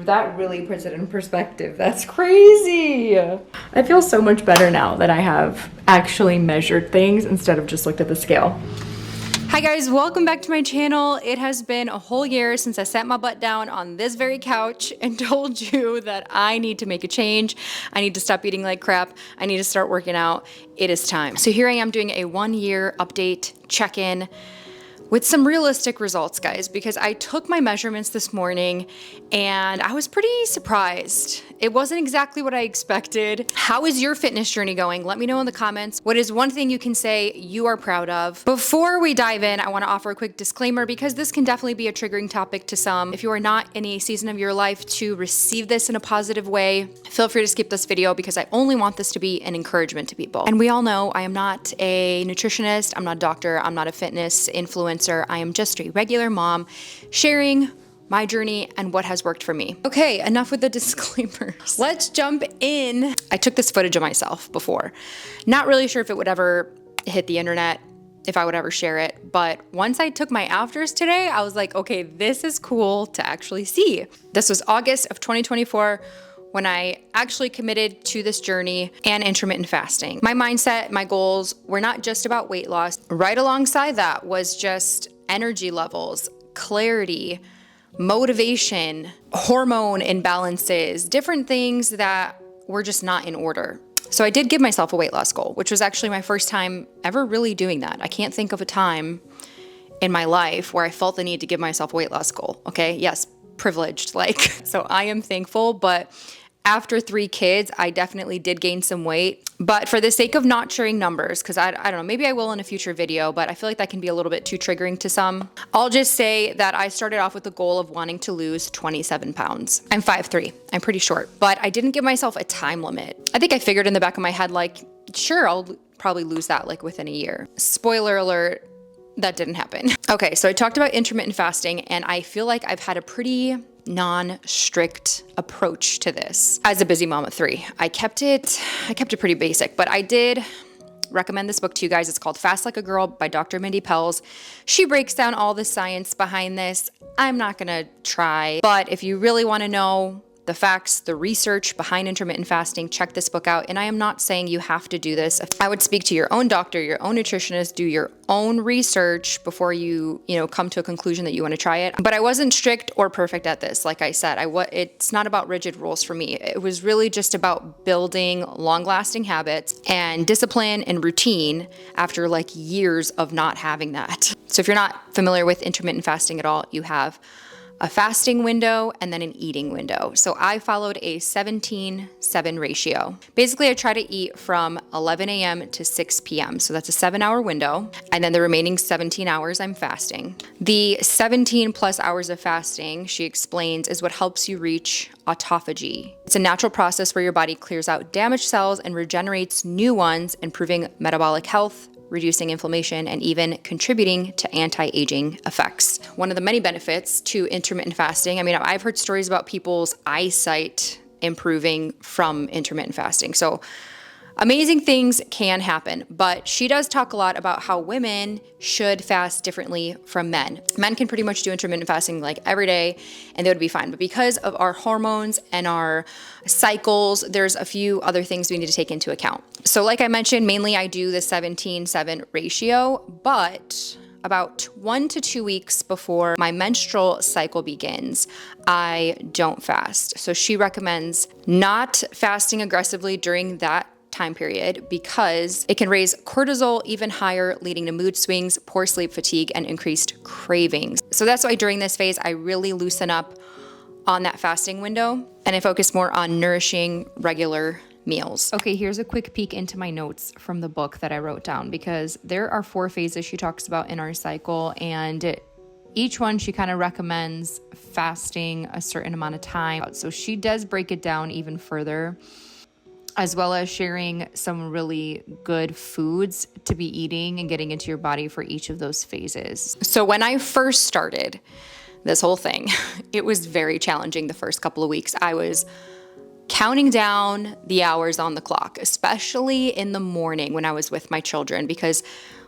That really puts it in perspective. That's crazy. I feel so much better now that I have actually measured things instead of just looked at the scale. Hi guys, welcome back to my channel. It has been a whole year since I sat my butt down on this very couch and told you that I need to make a change. I need to stop eating like crap. I need to start working out. It is time. So here I am doing a 1-year update check-in with some realistic results, guys, because I took my measurements this morning and I was pretty surprised. It wasn't exactly what I expected. How is your fitness journey going? Let me know in the comments. What is one thing you can say you are proud of? Before we dive in, I want to offer a quick disclaimer because this can definitely be a triggering topic to some. If you are not in a season of your life to receive this in a positive way, feel free to skip this video because I only want this to be an encouragement to people. And we all know I am not a nutritionist, I'm not a doctor, I'm not a fitness influencer. I am just a regular mom sharing my journey and what has worked for me. Okay, enough with the disclaimers. Let's jump in. I took this footage of myself before. Not really sure if it would ever hit the internet, if I would ever share it, but once I took my afters today, I was like, okay, this is cool to actually see. This was August of 2024 when I actually committed to this journey and intermittent fasting. My mindset, my goals were not just about weight loss. Right alongside that was just energy levels, clarity, motivation, hormone imbalances, different things that were just not in order. So I did give myself a weight loss goal, which was actually my first time ever really doing that. I can't think of a time in my life where I felt the need to give myself a weight loss goal. Okay, yes, privileged, like, so I am thankful, but after 3 kids, I definitely did gain some weight. But for the sake of not sharing numbers, because I don't know, maybe I will in a future video, but I feel like that can be a little bit too triggering to some. I'll just say that I started off with the goal of wanting to lose 27 pounds. I'm 5'3", I'm pretty short, but I didn't give myself a time limit. I think I figured in the back of my head, like, sure, I'll probably lose that like within a year. Spoiler alert, that didn't happen. Okay, so I talked about intermittent fasting, and I feel like I've had a pretty non-strict approach to this. As a busy mom of 3, I kept it pretty basic, but I did recommend this book to you guys. It's called Fast Like a Girl by Dr. Mindy Pelz. She breaks down all the science behind this. I'm not gonna try, but if you really wanna know the facts, the research behind intermittent fasting, check this book out. And I am not saying you have to do this. I would speak to your own doctor, your own nutritionist, do your own research before you come to a conclusion that you want to try it. But I wasn't strict or perfect at this. Like I said, it's not about rigid rules for me. It was really just about building long-lasting habits and discipline and routine after like years of not having that. So if you're not familiar with intermittent fasting at all, you have a fasting window and then an eating window. So I followed a 17-7 ratio. Basically, I try to eat from 11 a.m. to 6 p.m. So that's a 7-hour window. And then the remaining 17 hours I'm fasting. The 17 plus hours of fasting, she explains, is what helps you reach autophagy. It's a natural process where your body clears out damaged cells and regenerates new ones, improving metabolic health, reducing inflammation, and even contributing to anti-aging effects. One of the many benefits to intermittent fasting, I mean, I've heard stories about people's eyesight improving from intermittent fasting. So amazing things can happen, but she does talk a lot about how women should fast differently from men. Men can pretty much do intermittent fasting like every day and they would be fine. But because of our hormones and our cycles, there's a few other things we need to take into account. So like I mentioned, mainly I do the 17-7 ratio, but about 1 to 2 weeks before my menstrual cycle begins, I don't fast. So she recommends not fasting aggressively during that time period because it can raise cortisol even higher, leading to mood swings, poor sleep, fatigue, and increased cravings. So that's why during this phase, I really loosen up on that fasting window and I focus more on nourishing regular meals. Okay, here's a quick peek into my notes from the book that I wrote down because there are 4 phases she talks about in our cycle, and each one she kind of recommends fasting a certain amount of time. So she does break it down even further, as well as sharing some really good foods to be eating and getting into your body for each of those phases. So when I first started this whole thing, it was very challenging the first couple of weeks. I was counting down the hours on the clock, especially in the morning when I was with my children, because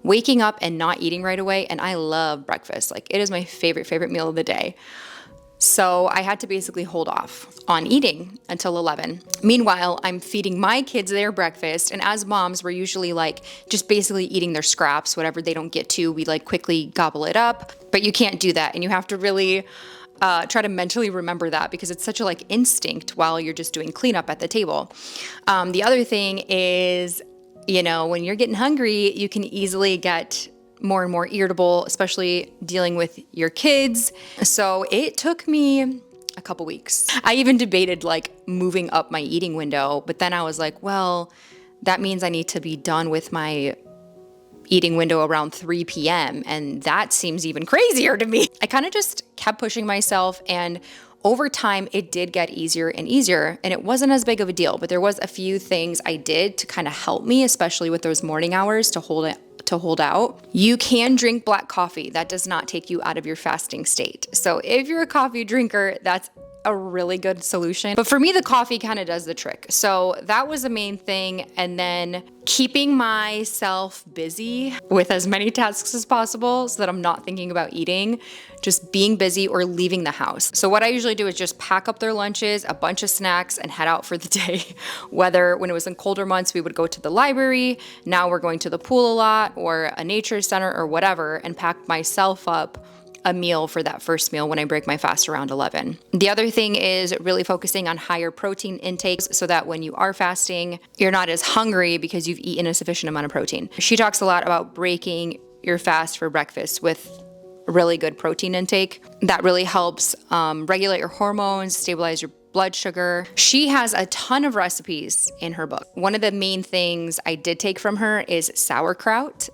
waking up and not eating right away, and I love breakfast. Like, it is my favorite meal of the day. So I had to basically hold off on eating until 11. Meanwhile, I'm feeding my kids their breakfast. And as moms, we're usually like just basically eating their scraps, whatever they don't get to, we like quickly gobble it up. But you can't do that. And you have to really try to mentally remember that, because it's such a like instinct while you're just doing cleanup at the table. The other thing is, you know, when you're getting hungry, you can easily get more and more irritable, especially dealing with your kids. So it took me a couple weeks. I even debated like moving up my eating window, but then I was like, well, that means I need to be done with my eating window around 3 p.m. and that seems even crazier to me. I kind of just kept pushing myself, and over time it did get easier and easier, and it wasn't as big of a deal, but there was a few things I did to kind of help me, especially with those morning hours to hold out. You can drink black coffee. That does not take you out of your fasting state. So if you're a coffee drinker, that's a really good solution. But for me, the coffee kind of does the trick. So that was the main thing. And then keeping myself busy with as many tasks as possible so that I'm not thinking about eating, just being busy or leaving the house. So what I usually do is just pack up their lunches, a bunch of snacks, and head out for the day. Whether when it was in colder months, we would go to the library. Now we're going to the pool a lot, or a nature center or whatever, and pack myself up a meal for that first meal when I break my fast around 11. The other thing is really focusing on higher protein intakes so that when you are fasting, you're not as hungry because you've eaten a sufficient amount of protein. She talks a lot about breaking your fast for breakfast with really good protein intake. That really helps regulate your hormones, stabilize your blood sugar. She has a ton of recipes in her book. One of the main things I did take from her is sauerkraut.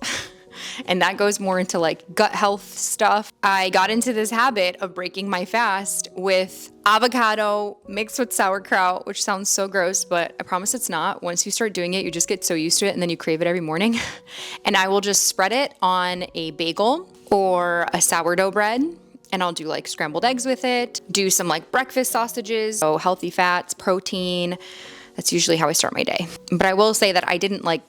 And that goes more into like gut health stuff. I got into this habit of breaking my fast with avocado mixed with sauerkraut, which sounds so gross, but I promise it's not. Once you start doing it, you just get so used to it and then you crave it every morning. And I will just spread it on a bagel or a sourdough bread. And I'll do like scrambled eggs with it, do some like breakfast sausages, so healthy fats, protein. That's usually how I start my day. But I will say that I didn't like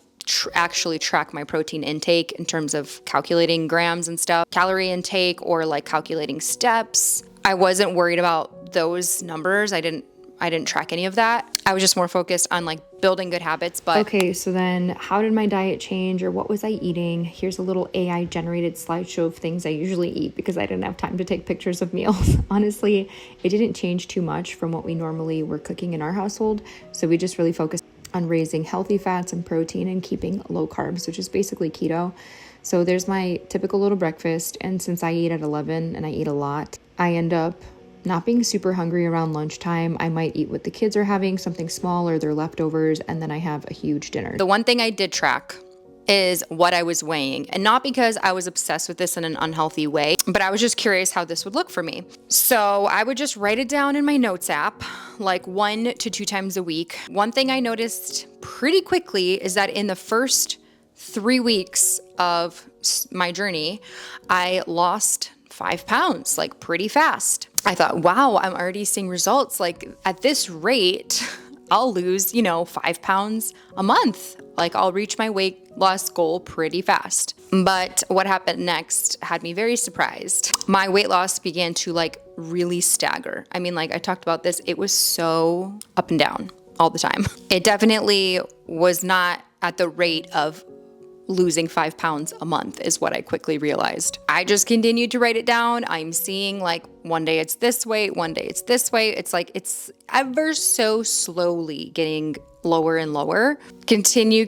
actually track my protein intake in terms of calculating grams and stuff, calorie intake, or like calculating steps. I wasn't worried about those numbers. I didn't track any of that. I was just more focused on like building good habits. But okay, so then how did my diet change, or what was I eating? Here's a little AI generated slideshow of things I usually eat because I didn't have time to take pictures of meals. Honestly, it didn't change too much from what we normally were cooking in our household. So we just really focused on raising healthy fats and protein and keeping low carbs, which is basically keto. So there's my typical little breakfast. And since I eat at 11 and I eat a lot, I end up not being super hungry around lunchtime. I might eat what the kids are having, something small or their leftovers, and then I have a huge dinner. The one thing I did track is what I was weighing, and not because I was obsessed with this in an unhealthy way, but I was just curious how this would look for me. So I would just write it down in my notes app like 1 to 2 times a week. One thing I noticed pretty quickly is that in the first 3 weeks of my journey, I lost 5 pounds like pretty fast. I thought, wow, I'm already seeing results. Like at this rate, I'll lose, 5 pounds a month. Like I'll reach my weight loss goal pretty fast. But what happened next had me very surprised. My weight loss began to like really stagger. I mean, like I talked about this, it was so up and down all the time. It definitely was not at the rate of losing 5 pounds a month is what I quickly realized. I just continued to write it down. I'm seeing like one day it's this way, one day it's this way. It's like it's ever so slowly getting lower and lower. Continue.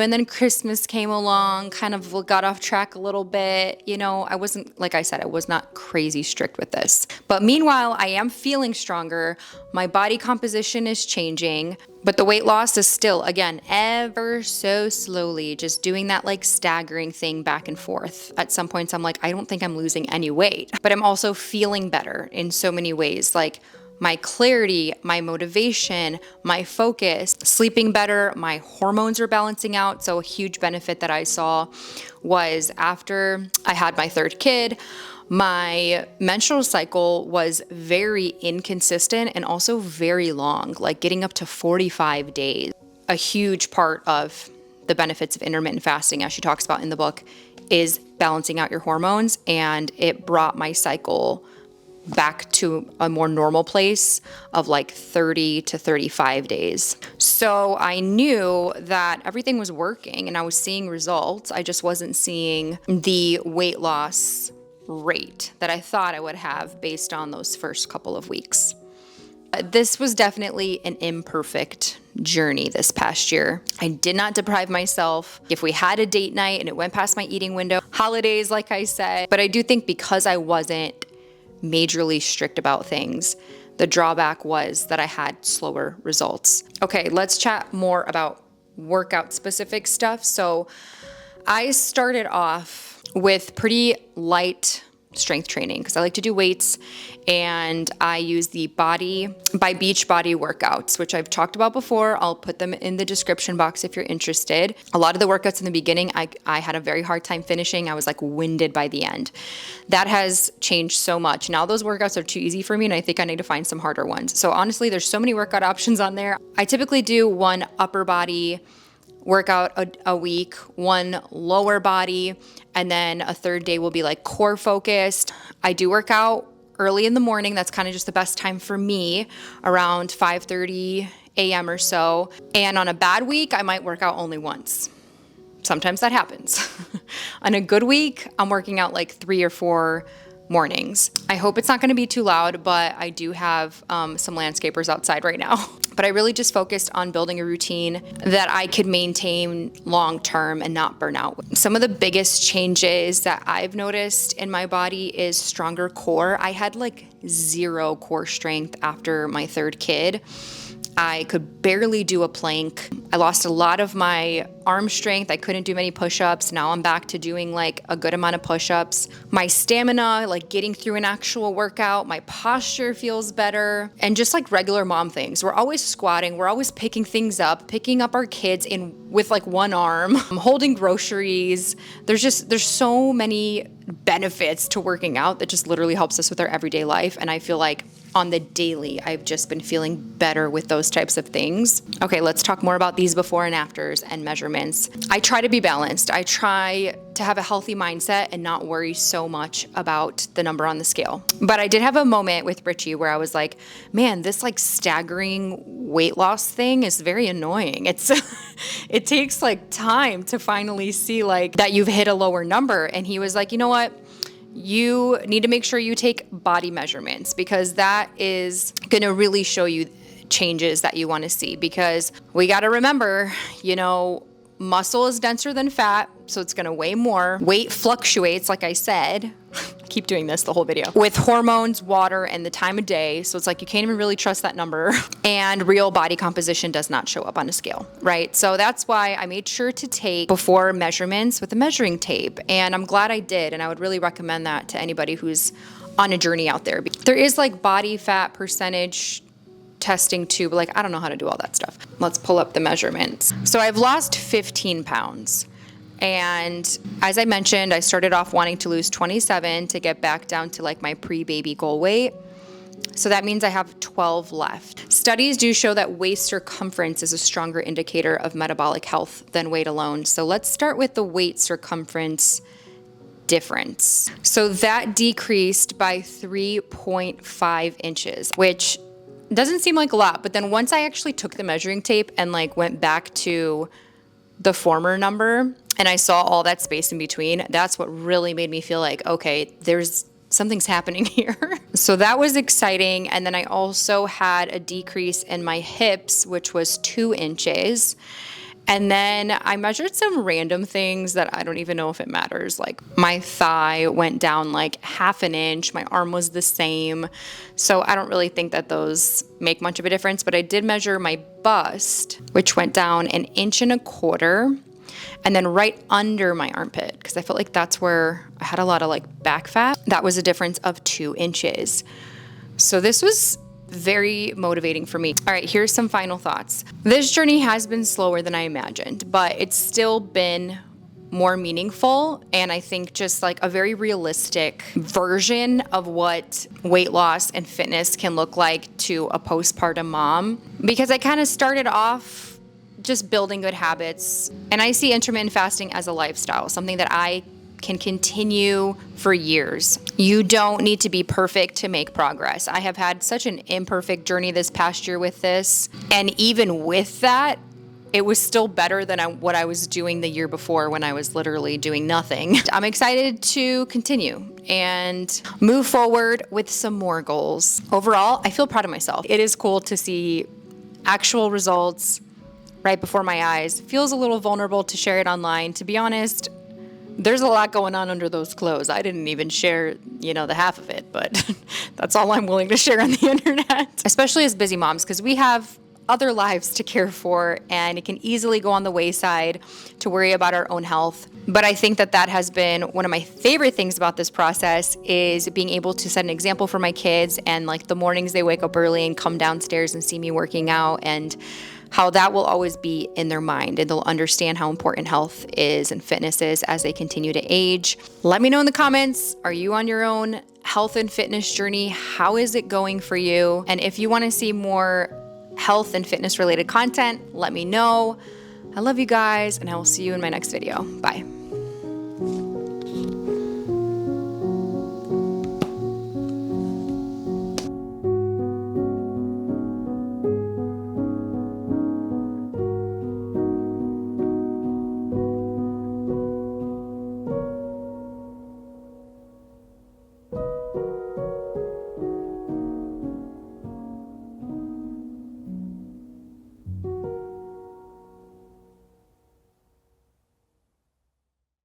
And then Christmas came along, kind of got off track a little bit. I wasn't, like I said, I was not crazy strict with this. But meanwhile, I am feeling stronger. My body composition is changing. But the weight loss is still, again, ever so slowly, just doing that like staggering thing back and forth. At some points, I'm like, I don't think I'm losing any weight, but I'm also feeling better in so many ways. Like my clarity, my motivation, my focus, sleeping better, my hormones are balancing out. So a huge benefit that I saw was after I had my third kid, my menstrual cycle was very inconsistent and also very long, like getting up to 45 days. A huge part of the benefits of intermittent fasting, as she talks about in the book, is balancing out your hormones, and it brought my cycle back to a more normal place of like 30 to 35 days. So I knew that everything was working and I was seeing results. I just wasn't seeing the weight loss rate that I thought I would have based on those first couple of weeks. This was definitely an imperfect journey this past year. I did not deprive myself. If we had a date night and it went past my eating window, holidays, like I said, but I do think because I wasn't majorly strict about things, the drawback was that I had slower results. Okay, let's chat more about workout specific stuff. So I started off with pretty light strength training because I like to do weights, and I use the Body by Beachbody workouts, which I've talked about before. I'll put them in the description box if you're interested. A lot of the workouts in the beginning, I had a very hard time finishing. I was like winded by the end. That has changed so much. Now those workouts are too easy for me, and I think I need to find some harder ones. So honestly, there's so many workout options on there. I typically do one upper body workout a week, one lower body, and then a third day will be like core focused. I do work out early in the morning. That's kind of just the best time for me, around 5:30 a.m. or so. And on a bad week, I might work out only once. Sometimes that happens. On a good week, I'm working out like 3 or 4 mornings. I hope it's not going to be too loud, but I do have some landscapers outside right now. But I really just focused on building a routine that I could maintain long term and not burn out. Some of the biggest changes that I've noticed in my body is stronger core. I had like 0 core strength after my 3rd kid. I could barely do a plank. I lost a lot of my arm strength. I couldn't do many push-ups. Now I'm back to doing like a good amount of push-ups. My stamina, like getting through an actual workout, my posture feels better, and just like regular mom things. We're always squatting. We're always picking things up, picking up our kids with like one arm, holding groceries. There's so many benefits to working out that just literally helps us with our everyday life. And I feel like on the daily, I've just been feeling better with those types of things. Okay, let's talk more about these before and afters and measurements. I try to be balanced. I try to have a healthy mindset and not worry so much about the number on the scale. But I did have a moment with Richie where I was like, man, this like staggering weight loss thing is very annoying. It takes like time to finally see like that you've hit a lower number. And he was like, you know what? You need to make sure you take body measurements because that is going to really show you changes that you want to see, because we got to remember, muscle is denser than fat, so it's going to weigh more. Weight fluctuates, like I said. I keep doing this the whole video. With hormones, water, and the time of day, so it's like you can't even really trust that number. And real body composition does not show up on a scale, right? So that's why I made sure to take before measurements with a measuring tape, and I'm glad I did, and I would really recommend that to anybody who's on a journey out there. There is like body fat percentage testing too, but like I don't know how to do all that stuff. Let's pull up the measurements. So I've lost 15 pounds. And as I mentioned, I started off wanting to lose 27 to get back down to like my pre-baby goal weight. So that means I have 12 left. Studies do show that waist circumference is a stronger indicator of metabolic health than weight alone. So let's start with the waist circumference difference. So that decreased by 3.5 inches, which doesn't seem like a lot, but then once I actually took the measuring tape and like went back to the former number and I saw all that space in between, that's what really made me feel like, okay, something's happening here. So that was exciting. And then I also had a decrease in my hips, which was 2 inches. And then I measured some random things that I don't even know if it matters. Like my thigh went down like 1/2 inch. My arm was the same. So I don't really think that those make much of a difference. But I did measure my bust, which went down 1.25 inches. And then right under my armpit, because I felt like that's where I had a lot of like back fat. That was a difference of 2 inches. So this was very motivating for me. All right, here's some final thoughts. This journey has been slower than I imagined, but it's still been more meaningful. And I think just like a very realistic version of what weight loss and fitness can look like to a postpartum mom, because I kind of started off just building good habits. And I see intermittent fasting as a lifestyle, something that I can continue for years. You don't need to be perfect to make progress. I have had such an imperfect journey this past year with this. And even with that, it was still better than what I was doing the year before when I was literally doing nothing. I'm excited to continue and move forward with some more goals. Overall, I feel proud of myself. It is cool to see actual results right before my eyes. Feels a little vulnerable to share it online. To be honest, there's a lot going on under those clothes. I didn't even share, the half of it, but that's all I'm willing to share on the internet. Especially as busy moms, because we have other lives to care for, and it can easily go on the wayside to worry about our own health. But I think that has been one of my favorite things about this process, is being able to set an example for my kids, and like the mornings they wake up early and come downstairs and see me working out, and how that will always be in their mind, and they'll understand how important health is and fitness is as they continue to age. Let me know in the comments, are you on your own health and fitness journey? How is it going for you? And if you want to see more health and fitness related content, let me know. I love you guys, and I will see you in my next video. Bye.